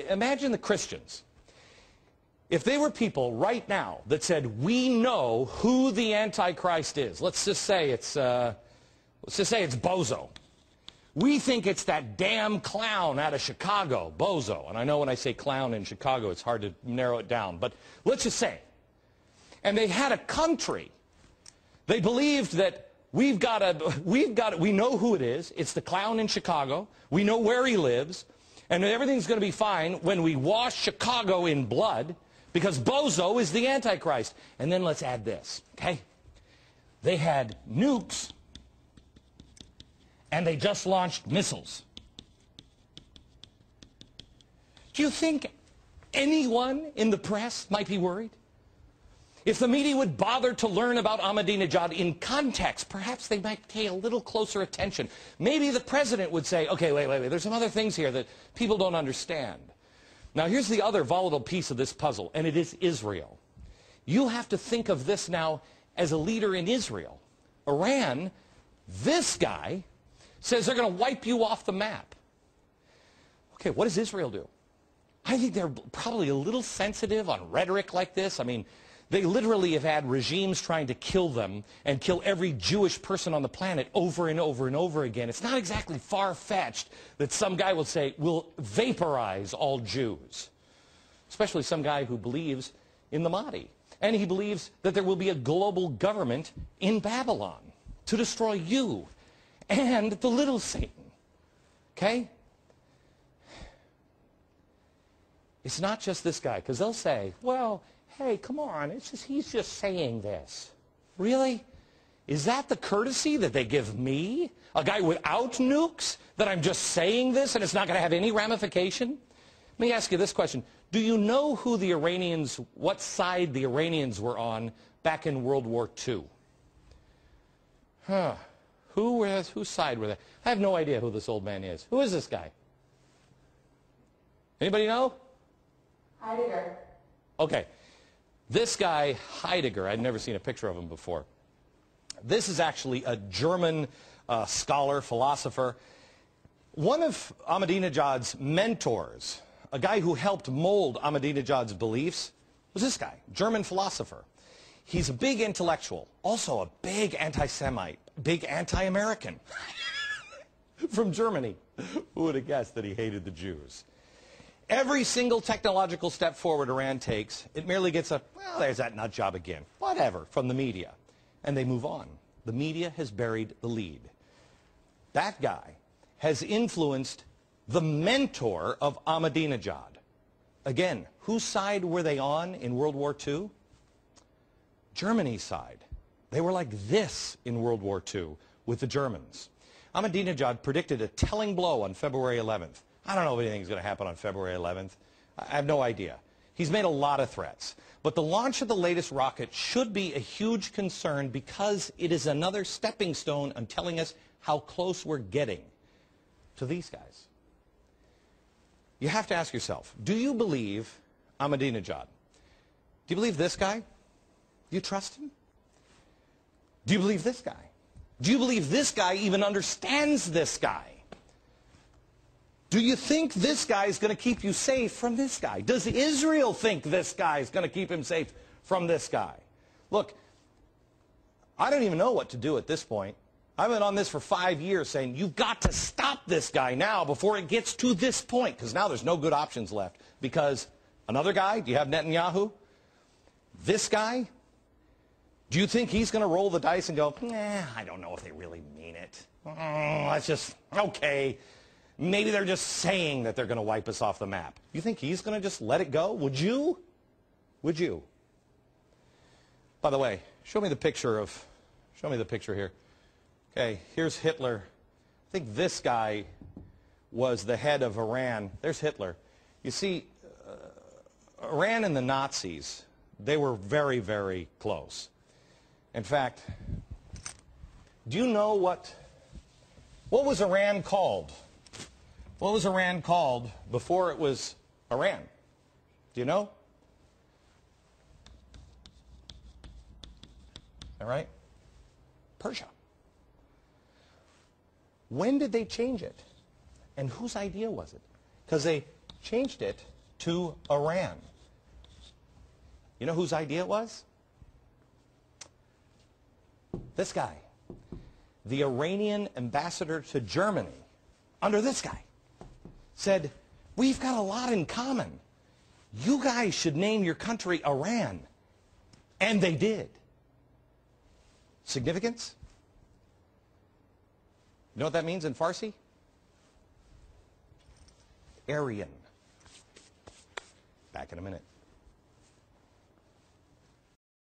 Imagine the Christians. If they were people right now that said, we know who the Antichrist is. Let's just say it's Bozo. We think it's that damn clown out of Chicago, Bozo. And I know when I say clown in Chicago, it's hard to narrow it down. But let's just say. And they had a country. They believed that we know who it is. It's the clown in Chicago. We know where he lives. And everything's going to be fine when we wash Chicago in blood because Bozo is the Antichrist. And then let's add this, okay? They had nukes. And they just launched missiles. Do you think anyone in the press might be worried? If the media would bother to learn about Ahmadinejad in context, perhaps they might pay a little closer attention. Maybe the president would say, okay, wait, there's some other things here that people don't understand. Now, here's the other volatile piece of this puzzle, and it is Israel. You have to think of this now as a leader in Israel. Iran, this guy, says they're going to wipe you off the map. Okay, what does Israel do? I think they're probably a little sensitive on rhetoric like this. I mean, they literally have had regimes trying to kill them and kill every Jewish person on the planet over and over and over again. It's not exactly far-fetched that some guy will say, we'll vaporize all Jews. Especially some guy who believes in the Mahdi. And he believes that there will be a global government in Babylon to destroy you and the little Satan. Okay? It's not just this guy, because they'll say, well, hey, come on, he's just saying this. Really? Is that the courtesy that they give me? A guy without nukes? That I'm just saying this and it's not going to have any ramification? Let me ask you this question. Do you know who the Iranians, what side the Iranians were on back in World War II? Huh. Whose side were they? I have no idea who this old man is. Who is this guy? Anybody know? Heidegger. Okay. This guy, Heidegger, I'd never seen a picture of him before. This is actually a German scholar, philosopher. One of Ahmadinejad's mentors, a guy who helped mold Ahmadinejad's beliefs, was this guy, German philosopher. He's a big intellectual, also a big anti-Semite, big anti-American from Germany. Who would have guessed that he hated the Jews? Every single technological step forward Iran takes, it merely gets a, well, there's that nut job again, whatever, from the media. And they move on. The media has buried the lead. That guy has influenced the mentor of Ahmadinejad. Again, whose side were they on in World War II? Germany's side. They were like this in World War II with the Germans. Ahmadinejad predicted a telling blow on February 11th. I don't know if anything's going to happen on February 11th. I have no idea. He's made a lot of threats. But the launch of the latest rocket should be a huge concern because it is another stepping stone on telling us how close we're getting to these guys. You have to ask yourself, do you believe Ahmadinejad? Do you believe this guy? Do you trust him? Do you believe this guy? Do you believe this guy even understands this guy? Do you think this guy is going to keep you safe from this guy? Does Israel think this guy is going to keep him safe from this guy? Look, I don't even know what to do at this point. I've been on this for 5 years saying, you've got to stop this guy now before it gets to this point, because now there's no good options left. Because another guy, do you have Netanyahu? This guy, do you think he's going to roll the dice and go, I don't know if they really mean it. That's just, okay. Maybe they're just saying that they're going to wipe us off the map. You think he's going to just let it go? Would you? Would you? By the way, show me the picture here. Okay, here's Hitler. I think this guy was the head of Iran. There's Hitler. You see, Iran and the Nazis, they were very, very close. In fact, do you know what was Iran called? What was Iran called before it was Iran? Do you know? All right? Persia. When did they change it? And whose idea was it? Because they changed it to Iran. You know whose idea it was? This guy, the Iranian ambassador to Germany, under this guy, said, we've got a lot in common. You guys should name your country Iran. And they did. Significance? You know what that means in Farsi? Aryan. Back in a minute.